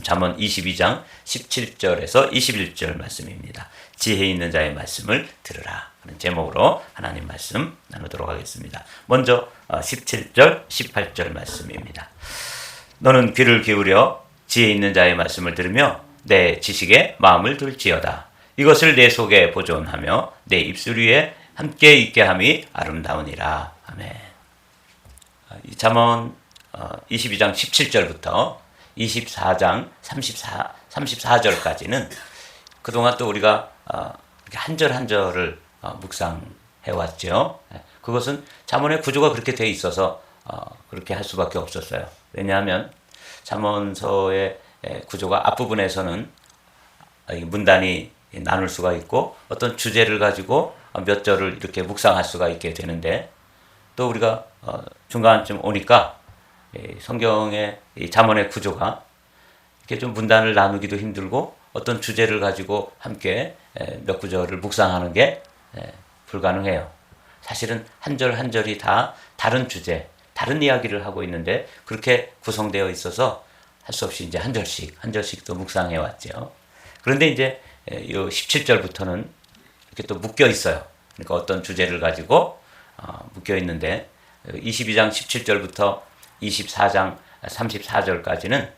잠언 22장 17절에서 21절 말씀입니다. 지혜 있는 자의 말씀을 들으라 하는 제목으로 하나님 말씀 나누도록 하겠습니다. 먼저 17절 18절 말씀입니다. 너는 귀를 기울여 지혜 있는 자의 말씀을 들으며 내 지식에 마음을 둘지어다. 이것을 내 속에 보존하며 내 입술 위에 함께 있게 함이 아름다우니라. 아멘. 이 잠언 22장 17절부터 24장 34절까지는 그동안 또 우리가 한 절 한 절을 묵상해 왔죠. 그것은 잠언의 구조가 그렇게 되어 있어서 그렇게 할 수밖에 없었어요. 왜냐하면 잠언서의 구조가 앞부분에서는 문단이 나눌 수가 있고 어떤 주제를 가지고 몇 절을 이렇게 묵상할 수가 있게 되는데, 또 우리가 중간쯤 오니까 성경의 잠언의 구조가 이렇게 좀 문단을 나누기도 힘들고 어떤 주제를 가지고 함께 몇 구절을 묵상하는 게 불가능해요. 사실은 한 절 한 절이 다 다른 주제, 다른 이야기를 하고 있는데 그렇게 구성되어 있어서 할 수 없이 이제 한 절씩 또 묵상해 왔죠. 그런데 이제 이 17절부터는 이렇게 또 묶여 있어요. 그러니까 어떤 주제를 가지고 묶여 있는데 22장 17절부터 24장 34절까지는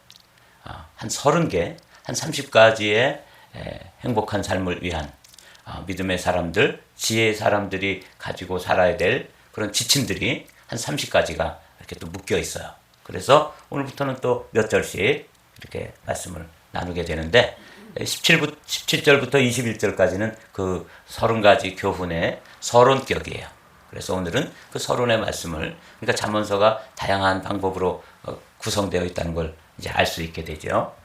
한 30개, 한 30가지의 행복한 삶을 위한 믿음의 사람들, 지혜의 사람들이 가지고 살아야 될 그런 지침들이 한 30가지가 이렇게 또 묶여 있어요. 그래서 오늘부터는 또 몇 절씩 이렇게 말씀을 나누게 되는데 17절부터 21절까지는 그 30가지 교훈의 서론격이에요. 그래서 오늘은 그 서론의 말씀을, 그러니까 잠언서가 다양한 방법으로 구성되어 있다는 걸 이제 알 수 있게 되죠.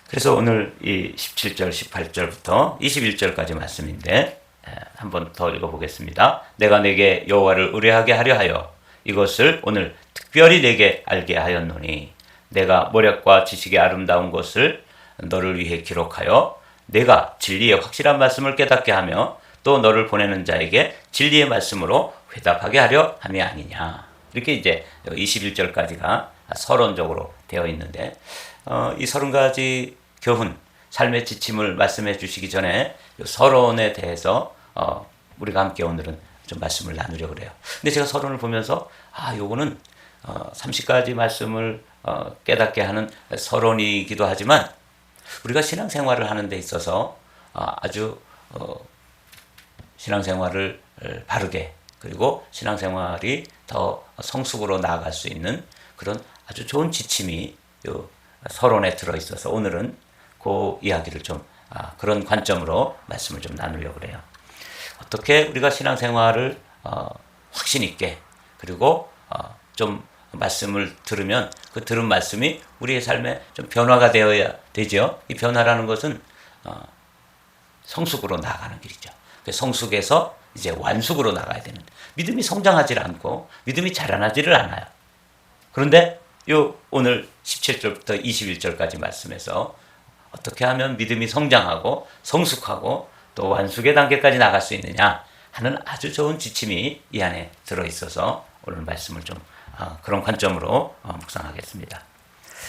그래서 오늘 이 17절, 18절부터 21절까지 말씀인데 한 번 더 읽어보겠습니다. 내가 내게 여호와를 의뢰하게 하려 하여 이것을 오늘 특별히 내게 알게 하였노니 내가 모략과 지식의 아름다운 것을 너를 위해 기록하여 내가 진리의 확실한 말씀을 깨닫게 하며 또 너를 보내는 자에게 진리의 말씀으로 회답하게 하려 함이 아니냐. 이렇게 이제 21절까지가 서론적으로 되어 있는데 이 30가지 교훈, 삶의 지침을 말씀해 주시기 전에 서론에 대해서 우리가 함께 오늘은 좀 말씀을 나누려고 그래요. 근데 제가 서론을 보면서 요거는 30가지 말씀을 깨닫게 하는 서론이기도 하지만 우리가 신앙생활을 하는 데 있어서 아주 신앙생활을 바르게, 그리고 신앙생활이 더 성숙으로 나아갈 수 있는 그런 아주 좋은 지침이 요 서론에 들어있어서 오늘은 그 이야기를 좀 그런 관점으로 말씀을 좀 나누려고 그래요. 어떻게 우리가 신앙생활을 확신 있게, 그리고 좀 말씀을 들으면 그 들은 말씀이 우리의 삶에 좀 변화가 되어야 되죠. 이 변화라는 것은 성숙으로 나아가는 길이죠. 성숙에서 이제 완숙으로 나가야 되는, 믿음이 성장하지 않고 믿음이 자라나지를 않아요. 그런데 요 오늘 17절부터 21절까지 말씀에서 어떻게 하면 믿음이 성장하고 성숙하고 또 완숙의 단계까지 나갈 수 있느냐 하는 아주 좋은 지침이 이 안에 들어있어서 오늘 말씀을 좀 그런 관점으로 묵상하겠습니다.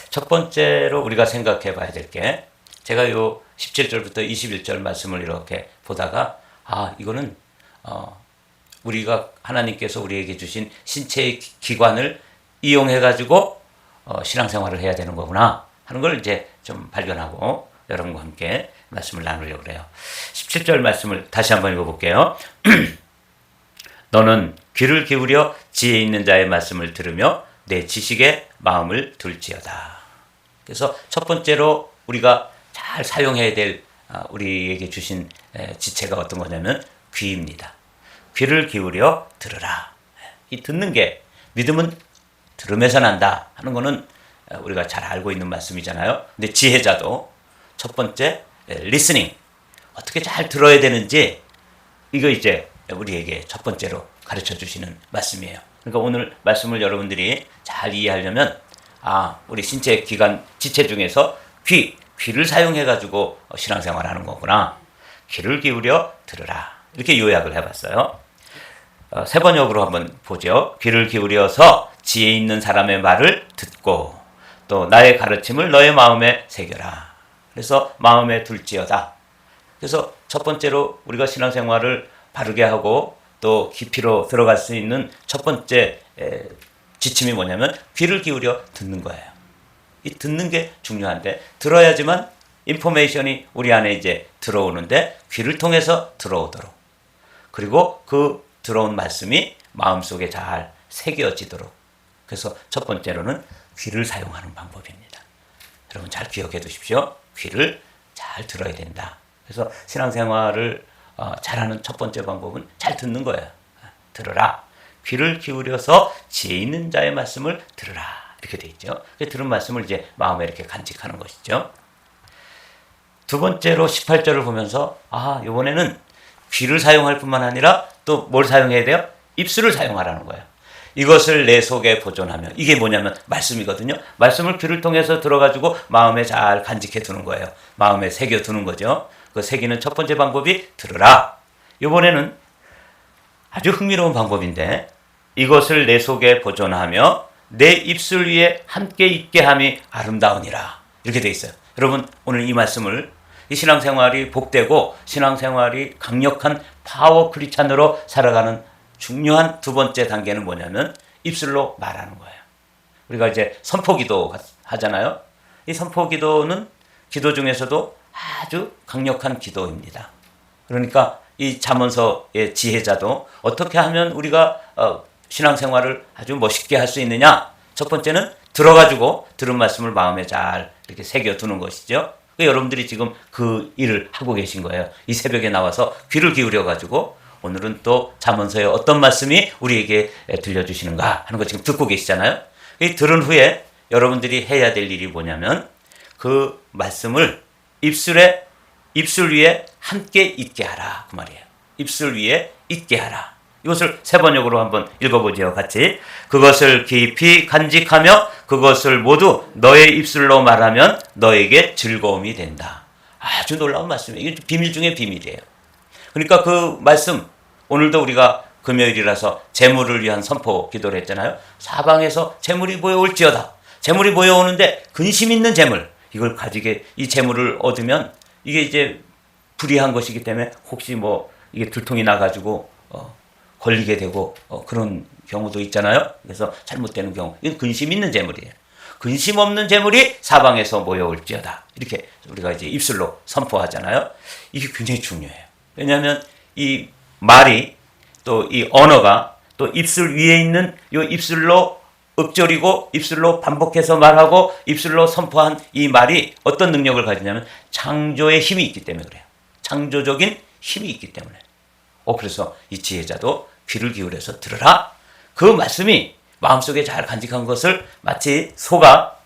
첫 번째로 우리가 생각해 봐야 될 게, 제가 요 17절부터 21절 말씀을 이렇게 보다가 이거는 우리가 하나님께서 우리에게 주신 신체의 기관을 이용해 가지고 신앙생활을 해야 되는 거구나 하는 걸 이제 좀 발견하고 여러분과 함께 말씀을 나누려고 그래요. 17절 말씀을 다시 한번 읽어볼게요. 너는 귀를 기울여 지혜 있는 자의 말씀을 들으며 내 지식에 마음을 둘지어다. 그래서 첫 번째로 우리가 잘 사용해야 될 우리에게 주신 지체가 어떤 거냐면 귀입니다. 귀를 기울여 들으라. 이 듣는 게, 믿음은 들으면서 난다 하는 거는 우리가 잘 알고 있는 말씀이잖아요. 근데 지혜자도 첫 번째 listening, 어떻게 잘 들어야 되는지 이거 이제 우리에게 첫 번째로 가르쳐 주시는 말씀이에요. 그러니까 오늘 말씀을 여러분들이 잘 이해하려면 우리 신체 기관 지체 중에서 귀를 사용해 가지고 신앙생활 하는 거구나. 귀를 기울여 들으라. 이렇게 요약을 해봤어요. 세 번역으로 한번 보죠. 귀를 기울여서 지혜 있는 사람의 말을 듣고 또 나의 가르침을 너의 마음에 새겨라. 그래서 마음에 둘지어다. 그래서 첫 번째로 우리가 신앙생활을 바르게 하고 또 깊이로 들어갈 수 있는 첫 번째 지침이 뭐냐면 귀를 기울여 듣는 거예요. 이 듣는 게 중요한데 들어야지만 인포메이션이 우리 안에 이제 들어오는데 귀를 통해서 들어오도록 그리고 그 들어온 말씀이 마음속에 잘 새겨지도록 그래서 첫 번째로는 귀를 사용하는 방법입니다. 여러분 잘 기억해 두십시오. 귀를 잘 들어야 된다. 그래서 신앙생활을 잘하는 첫 번째 방법은 잘 듣는 거예요. 들으라. 귀를 기울여서 지혜 있는 자의 말씀을 들으라. 이렇게 돼 있죠. 들은 말씀을 이제 마음에 이렇게 간직하는 것이죠. 두 번째로 18절을 보면서 이번에는 귀를 사용할 뿐만 아니라 또 뭘 사용해야 돼요? 입술을 사용하라는 거예요. 이것을 내 속에 보존하며 이게 뭐냐면 말씀이거든요. 말씀을 귀를 통해서 들어가지고 마음에 잘 간직해 두는 거예요. 마음에 새겨 두는 거죠. 그 새기는 첫 번째 방법이 들으라. 이번에는 아주 흥미로운 방법인데 이것을 내 속에 보존하며 내 입술 위에 함께 있게 함이 아름다우니라. 이렇게 돼 있어요. 여러분 오늘 이 말씀을 이 신앙생활이 복되고 신앙생활이 강력한 파워 크리스찬으로 살아가는 중요한 두 번째 단계는 뭐냐면 입술로 말하는 거예요. 우리가 이제 선포기도 하잖아요. 이 선포기도는 기도 중에서도 아주 강력한 기도입니다. 그러니까 이 잠언서의 지혜자도 어떻게 하면 우리가 신앙생활을 아주 멋있게 할 수 있느냐? 첫 번째는 들어가지고 들은 말씀을 마음에 잘 이렇게 새겨두는 것이죠. 여러분들이 지금 그 일을 하고 계신 거예요. 이 새벽에 나와서 귀를 기울여가지고 오늘은 또 잠언서의 어떤 말씀이 우리에게 들려주시는가 하는 거 지금 듣고 계시잖아요. 이 들은 후에 여러분들이 해야 될 일이 뭐냐면 그 말씀을 입술 위에 함께 있게 하라 그 말이에요. 입술 위에 있게 하라. 이것을 세 번역으로 한번 읽어보죠. 같이. 그것을 깊이 간직하며 그것을 모두 너의 입술로 말하면 너에게 즐거움이 된다. 아주 놀라운 말씀이에요. 이게 비밀 중에 비밀이에요. 그러니까 그 말씀 오늘도 우리가 금요일이라서 재물을 위한 선포 기도를 했잖아요. 사방에서 재물이 모여올지어다. 재물이 모여오는데 근심 있는 재물 이걸 가지게 이 재물을 얻으면 이게 이제 불의한 것이기 때문에 혹시 뭐 이게 들통이 나가지고 걸리게 되고 그런 경우도 있잖아요. 그래서 잘못되는 경우 이건 근심 있는 재물이에요. 근심 없는 재물이 사방에서 모여올지어다. 이렇게 우리가 이제 입술로 선포하잖아요. 이게 굉장히 중요해요. 왜냐하면 이 말이 또 이 언어가 또 입술 위에 있는 이 입술로 읊조리고 입술로 반복해서 말하고 입술로 선포한 이 말이 어떤 능력을 가지냐면 창조의 힘이 있기 때문에 그래요. 창조적인 힘이 있기 때문에. 그래서 이 지혜자도 귀를 기울여서 들으라. 그 말씀이 마음속에 잘 간직한 것을 마치 소가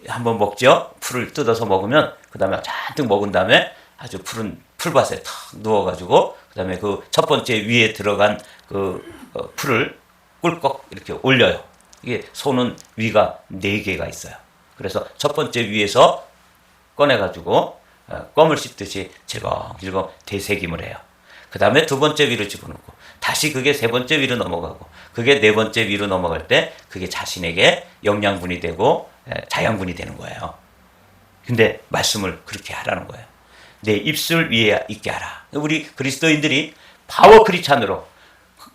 한번 먹죠. 풀을 뜯어서 먹으면 그 다음에 잔뜩 먹은 다음에 아주 푸른 풀밭에 탁 누워가지고 그 다음에 그 첫 번째 위에 들어간 그 풀을 꿀꺽 이렇게 올려요. 이게 소는 위가 4개가 있어요. 그래서 첫 번째 위에서 꺼내가지고 껌을 씹듯이 질겅질겅 되새김을 해요. 그 다음에 두 번째 위로 집어넣고 다시 그게 세 번째 위로 넘어가고 그게 네 번째 위로 넘어갈 때 그게 자신에게 영양분이 되고 자양분이 되는 거예요. 근데 말씀을 그렇게 하라는 거예요. 내 입술 위에 있게 하라. 우리 그리스도인들이 파워 크리스찬으로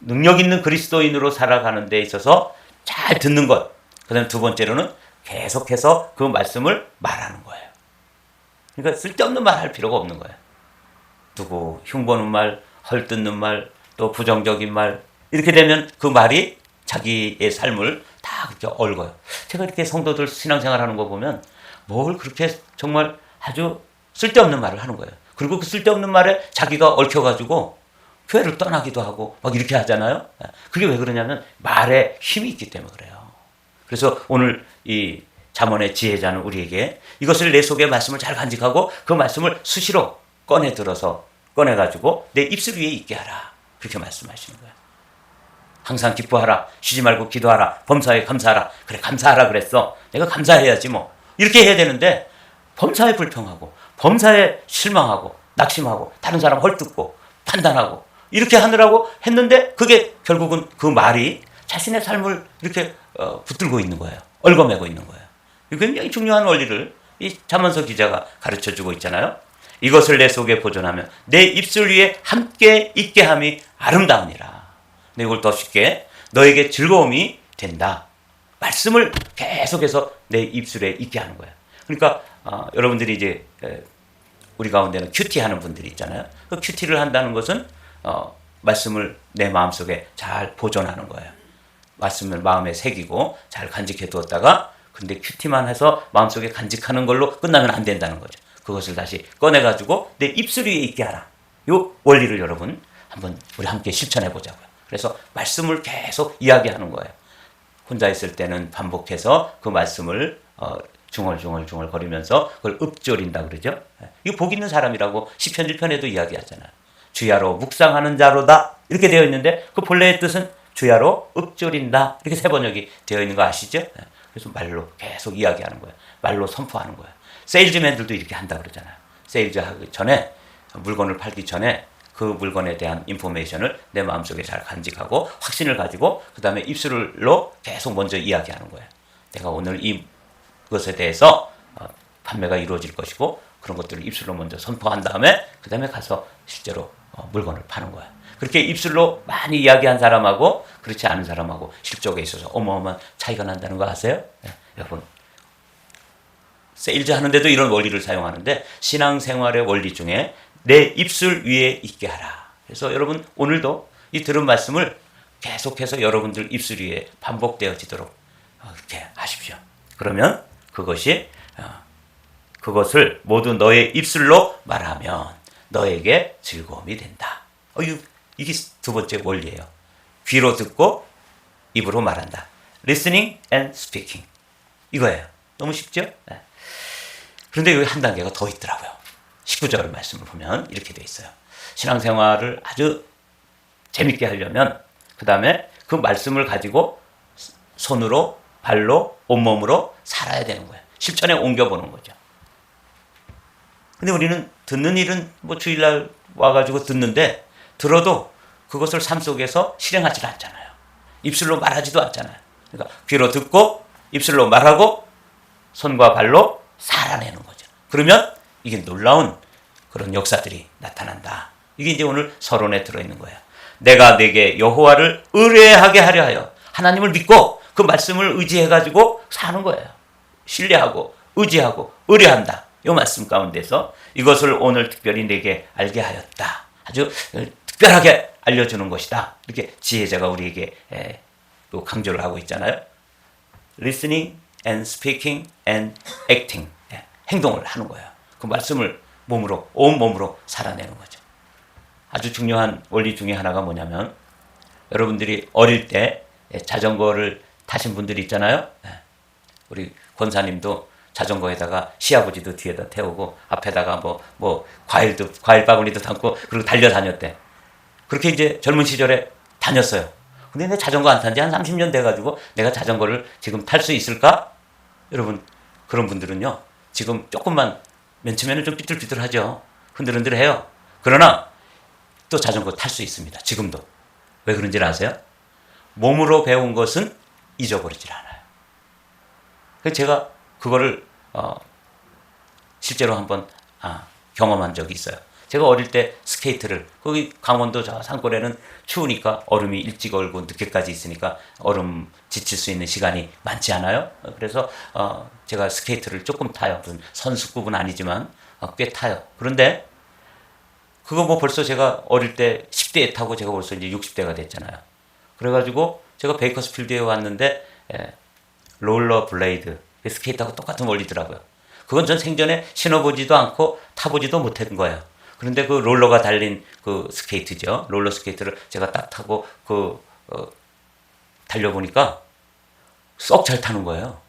능력 있는 그리스도인으로 살아가는 데 있어서 잘 듣는 것. 그 다음에 두 번째로는 계속해서 그 말씀을 말하는 거예요. 그러니까 쓸데없는 말 할 필요가 없는 거예요. 누구 흉보는 말, 헐뜯는 말, 또 부정적인 말 이렇게 되면 그 말이 자기의 삶을 다 그렇게 얽어요. 제가 이렇게 성도들 신앙생활하는 거 보면 뭘 그렇게 정말 아주 쓸데없는 말을 하는 거예요. 그리고 그 쓸데없는 말에 자기가 얽혀가지고 교회를 떠나기도 하고 막 이렇게 하잖아요. 그게 왜 그러냐면 말에 힘이 있기 때문에 그래요. 그래서 오늘 이 잠언의 지혜자는 우리에게 이것을 내 속에 말씀을 잘 간직하고 그 말씀을 수시로 꺼내가지고 내 입술 위에 있게 하라. 그렇게 말씀하시는 거예요. 항상 기뻐하라. 쉬지 말고 기도하라. 범사에 감사하라. 그래 감사하라 그랬어. 내가 감사해야지 뭐. 이렇게 해야 되는데 범사에 불평하고 범사에 실망하고 낙심하고 다른 사람 헐뜯고 판단하고 이렇게 하느라고 했는데 그게 결국은 그 말이 자신의 삶을 이렇게 붙들고 있는 거예요. 얽어매고 있는 거예요. 굉장히 중요한 원리를 이 잠언서 기자가 가르쳐주고 있잖아요. 이것을 내 속에 보존하면 내 입술 위에 함께 있게 함이 아름다우니라. 근데 이걸 더 쉽게 너에게 즐거움이 된다. 말씀을 계속해서 내 입술에 있게 하는 거예요. 그러니까 여러분들이 이제 우리 가운데는 큐티 하는 분들이 있잖아요. 그 큐티를 한다는 것은 말씀을 내 마음속에 잘 보존하는 거예요. 말씀을 마음에 새기고 잘 간직해 두었다가 근데 큐티만 해서 마음속에 간직하는 걸로 끝나면 안 된다는 거죠. 그것을 다시 꺼내가지고 내 입술 위에 있게 하라. 이 원리를 여러분 한번 우리 함께 실천해 보자고요. 그래서 말씀을 계속 이야기하는 거예요. 혼자 있을 때는 반복해서 그 말씀을 중얼중얼 거리면서 그걸 읊조린다 그러죠. 이거 복 있는 사람이라고 시편 1편에도 이야기하잖아요. 주야로 묵상하는 자로다 이렇게 되어 있는데 그 본래의 뜻은 주야로 읊조린다 이렇게 세 번역이 되어 있는 거 아시죠? 그래서 말로 계속 이야기하는 거예요. 말로 선포하는 거예요. 세일즈맨들도 이렇게 한다 그러잖아요. 세일즈 하기 전에 물건을 팔기 전에 그 물건에 대한 인포메이션을 내 마음속에 잘 간직하고 확신을 가지고 그 다음에 입술로 계속 먼저 이야기하는 거예요. 내가 오늘 이것에 대해서 판매가 이루어질 것이고 그런 것들을 입술로 먼저 선포한 다음에 그 다음에 가서 실제로 물건을 파는 거예요. 그렇게 입술로 많이 이야기한 사람하고 그렇지 않은 사람하고 실적에 있어서 어마어마한 차이가 난다는 거 아세요? 네, 여러분 세일즈 하는데도 이런 원리를 사용하는데 신앙생활의 원리 중에 내 입술 위에 있게 하라. 그래서 여러분 오늘도 이 들은 말씀을 계속해서 여러분들 입술 위에 반복되어지도록 이렇게 하십시오. 그러면 그것을 모두 너의 입술로 말하면 너에게 즐거움이 된다. 이게 두 번째 원리예요. 귀로 듣고 입으로 말한다. Listening and speaking. 이거예요. 너무 쉽죠? 네. 그런데 여기 한 단계가 더 있더라고요. 19절 말씀을 보면 이렇게 돼 있어요. 신앙생활을 아주 재밌게 하려면 그 다음에 그 말씀을 가지고 손으로 발로 온몸으로 살아야 되는 거예요. 실천에 옮겨보는 거죠. 근데 우리는 듣는 일은 뭐 주일날 와가지고 듣는데 들어도 그것을 삶 속에서 실행하지 않잖아요. 입술로 말하지도 않잖아요. 그러니까 귀로 듣고 입술로 말하고 손과 발로 살아내는 거죠. 그러면 이게 놀라운 그런 역사들이 나타난다. 이게 이제 오늘 서론에 들어있는 거예요. 내가 내게 여호와를 의뢰하게 하려 하여 하나님을 믿고 그 말씀을 의지해가지고 사는 거예요. 신뢰하고 의지하고 의뢰한다. 이 말씀 가운데서 이것을 오늘 특별히 내게 알게 하였다. 아주 특별하게 알려주는 것이다. 이렇게 지혜자가 우리에게 또 강조를 하고 있잖아요. Listening and speaking and acting. 행동을 하는 거예요. 그 말씀을 몸으로 온 몸으로 살아내는 거죠. 아주 중요한 원리 중에 하나가 뭐냐면 여러분들이 어릴 때 자전거를 타신 분들이 있잖아요. 우리 권사님도 자전거에다가 시아버지도 뒤에다 태우고 앞에다가 뭐 과일 바구니도 담고 그리고 달려다녔대. 그렇게 이제 젊은 시절에 다녔어요. 근데 내 자전거 안 탄 지 한 30년 돼가지고 내가 자전거를 지금 탈 수 있을까? 여러분 그런 분들은요 지금 조금만 맨처음에는 좀 삐뚤삐뚤하죠. 흔들흔들해요. 그러나 또 자전거 탈 수 있습니다. 지금도. 왜 그런지 아세요? 몸으로 배운 것은 잊어버리질 않아요. 그래서 제가 그거를 실제로 한번 경험한 적이 있어요. 제가 어릴 때 스케이트를 거기 강원도 저 산골에는 추우니까 얼음이 일찍 얼고 늦게까지 있으니까 얼음 지칠 수 있는 시간이 많지 않아요. 그래서 제가 스케이트를 조금 타요. 무슨 선수급은 아니지만 꽤 타요. 그런데 그거 뭐 벌써 제가 어릴 때 10대에 타고 제가 벌써 이제 60대가 됐잖아요. 그래가지고 제가 베이커스필드에 왔는데 롤러 블레이드 스케이트하고 똑같은 원리더라고요. 그건 전 생전에 신어보지도 않고 타보지도 못한 거예요. 그런데 그 롤러가 달린 그 스케이트죠. 롤러 스케이트를 제가 딱 타고 달려보니까 썩 잘 타는 거예요.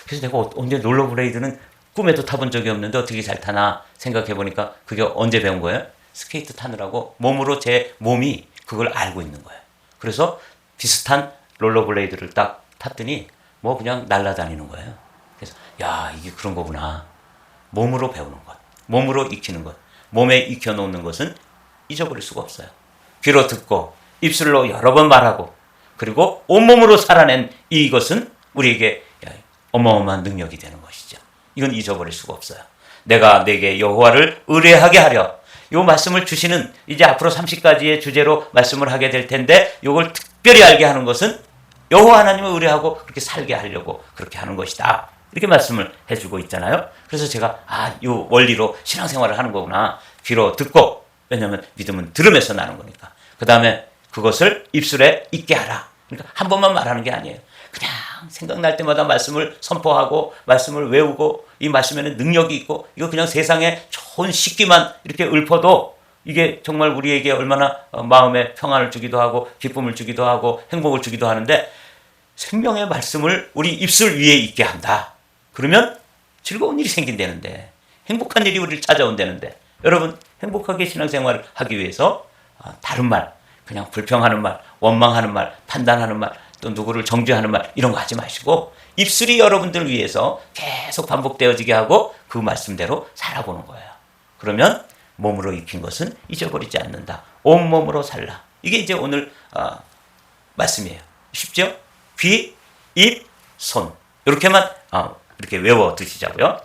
그래서 내가 언제 롤러 블레이드는 꿈에도 타본 적이 없는데 어떻게 잘 타나 생각해보니까 그게 언제 배운 거예요? 스케이트 타느라고 몸으로 제 몸이 그걸 알고 있는 거예요. 그래서 비슷한 롤러 블레이드를 딱 탔더니 뭐 그냥 날아다니는 거예요. 그래서 야 이게 그런 거구나. 몸으로 배우는 것, 몸으로 익히는 것, 몸에 익혀놓는 것은 잊어버릴 수가 없어요. 귀로 듣고 입술로 여러 번 말하고 그리고 온몸으로 살아낸 이것은 우리에게 어마어마한 능력이 되는 것이죠. 이건 잊어버릴 수가 없어요. 내가 내게 여호와를 의뢰하게 하려. 요 말씀을 주시는 이제 앞으로 30가지의 주제로 말씀을 하게 될 텐데 요걸 특별히 알게 하는 것은 여호와 하나님을 의뢰하고 그렇게 살게 하려고 그렇게 하는 것이다. 이렇게 말씀을 해주고 있잖아요. 그래서 제가 요 원리로 신앙생활을 하는 거구나. 귀로 듣고, 왜냐하면 믿음은 들음에서 나는 거니까. 그 다음에 그것을 입술에 있게 하라. 그러니까 한 번만 말하는 게 아니에요. 그냥 생각날 때마다 말씀을 선포하고 말씀을 외우고 이 말씀에는 능력이 있고 이거 그냥 세상에 좋은 식기만 이렇게 읊어도 이게 정말 우리에게 얼마나 마음에 평안을 주기도 하고 기쁨을 주기도 하고 행복을 주기도 하는데 생명의 말씀을 우리 입술 위에 있게 한다. 그러면 즐거운 일이 생긴다는데 행복한 일이 우리를 찾아온다는데 여러분 행복하게 신앙생활을 하기 위해서 다른 말, 그냥 불평하는 말, 원망하는 말, 판단하는 말, 또 누구를 정죄하는 말 이런 거 하지 마시고 입술이 여러분들 위해서 계속 반복되어지게 하고 그 말씀대로 살아보는 거예요. 그러면 몸으로 익힌 것은 잊어버리지 않는다. 온몸으로 살라. 이게 이제 오늘 말씀이에요. 쉽죠? 귀, 입, 손 이렇게만 이렇게 외워 두시자고요.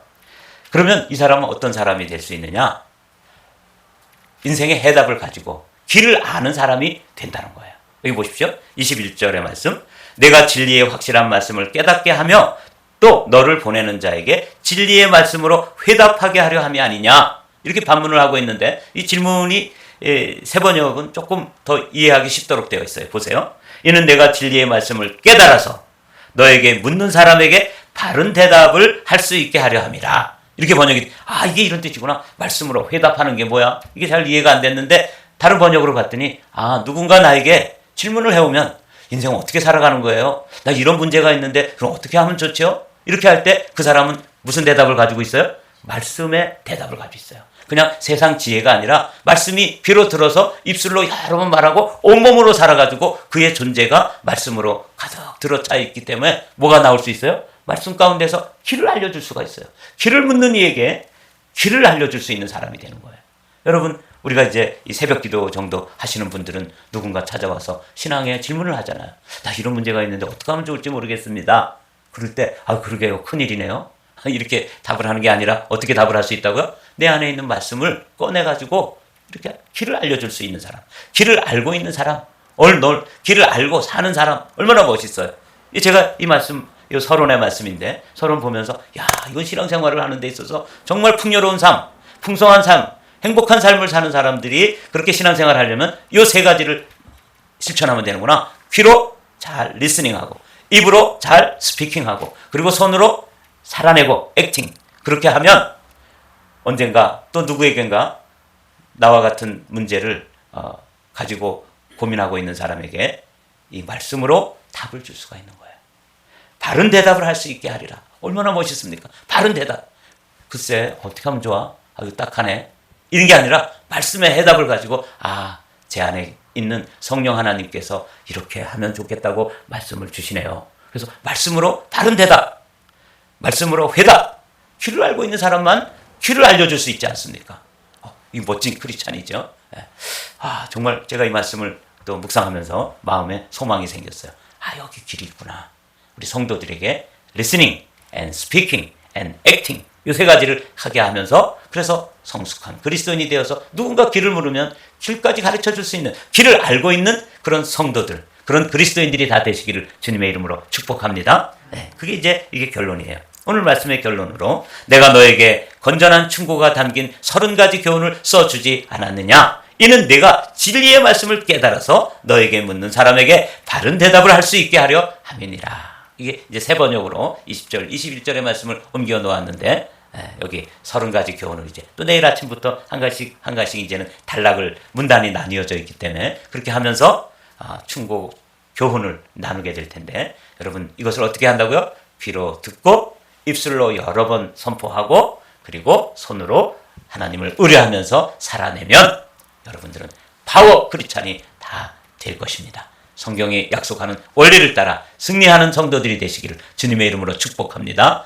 그러면 이 사람은 어떤 사람이 될 수 있느냐? 인생의 해답을 가지고 길을 아는 사람이 된다는 거예요. 여기 보십시오. 21절의 말씀. 내가 진리의 확실한 말씀을 깨닫게 하며 또 너를 보내는 자에게 진리의 말씀으로 회답하게 하려 함이 아니냐. 이렇게 반문을 하고 있는데 이 질문이 세번역은 조금 더 이해하기 쉽도록 되어 있어요. 보세요. 이는 내가 진리의 말씀을 깨달아서 너에게 묻는 사람에게 바른 대답을 할 수 있게 하려 함이라. 이렇게 번역이 이게 이런 뜻이구나. 말씀으로 회답하는 게 뭐야? 이게 잘 이해가 안 됐는데 다른 번역으로 봤더니 누군가 나에게 질문을 해오면 인생은 어떻게 살아가는 거예요? 나 이런 문제가 있는데 그럼 어떻게 하면 좋죠? 이렇게 할 때 그 사람은 무슨 대답을 가지고 있어요? 말씀의 대답을 가지고 있어요. 그냥 세상 지혜가 아니라 말씀이 귀로 들어서 입술로 여러 번 말하고 온몸으로 살아가지고 그의 존재가 말씀으로 가득 들어차 있기 때문에 뭐가 나올 수 있어요? 말씀 가운데서 길을 알려줄 수가 있어요. 길을 묻는 이에게 길을 알려줄 수 있는 사람이 되는 거예요. 여러분 우리가 이제 이 새벽 기도 정도 하시는 분들은 누군가 찾아와서 신앙에 질문을 하잖아요. 나 이런 문제가 있는데 어떻게 하면 좋을지 모르겠습니다. 그럴 때 그러게요. 큰일이네요. 이렇게 답을 하는 게 아니라 어떻게 답을 할 수 있다고요? 내 안에 있는 말씀을 꺼내가지고 이렇게 길을 알려줄 수 있는 사람, 길을 알고 있는 사람, 길을 알고 사는 사람 얼마나 멋있어요. 제가 이 말씀, 이 서론의 말씀인데 서론 보면서 이건 신앙생활을 하는 데 있어서 정말 풍요로운 삶, 풍성한 삶, 행복한 삶을 사는 사람들이 그렇게 신앙생활을 하려면 이 세 가지를 실천하면 되는구나. 귀로 잘 리스닝하고 입으로 잘 스피킹하고 그리고 손으로 살아내고 액팅. 그렇게 하면 언젠가 또 누구에겐가 나와 같은 문제를 가지고 고민하고 있는 사람에게 이 말씀으로 답을 줄 수가 있는 거예요. 바른 대답을 할 수 있게 하리라. 얼마나 멋있습니까? 바른 대답. 글쎄 어떻게 하면 좋아? 이거 딱하네. 이런 게 아니라 말씀의 해답을 가지고 제 안에 있는 성령 하나님께서 이렇게 하면 좋겠다고 말씀을 주시네요. 그래서 말씀으로 바른 대답, 말씀으로 회답. 귀를 알고 있는 사람만 귀를 알려줄 수 있지 않습니까? 이 멋진 크리스찬이죠. 정말 제가 이 말씀을 또 묵상하면서 마음에 소망이 생겼어요. 여기 길이 있구나. 우리 성도들에게 listening and speaking and acting 이 세 가지를 하게 하면서 그래서 성숙한 그리스도인이 되어서 누군가 길을 물으면 길까지 가르쳐 줄 수 있는 길을 알고 있는 그런 성도들, 그런 그리스도인들이 다 되시기를 주님의 이름으로 축복합니다. 그게 이제 이게 결론이에요. 오늘 말씀의 결론으로 내가 너에게 건전한 충고가 담긴 30가지 교훈을 써주지 않았느냐? 이는 내가 진리의 말씀을 깨달아서 너에게 묻는 사람에게 바른 대답을 할 수 있게 하려 함이니라. 이게 이제 세 번역으로 20절, 21절의 말씀을 옮겨 놓았는데 여기 30가지 교훈을 이제 또 내일 아침부터 한 가지씩 이제는 단락을 문단이 나뉘어져 있기 때문에 그렇게 하면서 충고 교훈을 나누게 될 텐데 여러분 이것을 어떻게 한다고요? 귀로 듣고 입술로 여러 번 선포하고 그리고 손으로 하나님을 의뢰하면서 살아내면 여러분들은 파워 크리스찬이 다 될 것입니다. 성경이 약속하는 원리를 따라 승리하는 성도들이 되시기를 주님의 이름으로 축복합니다.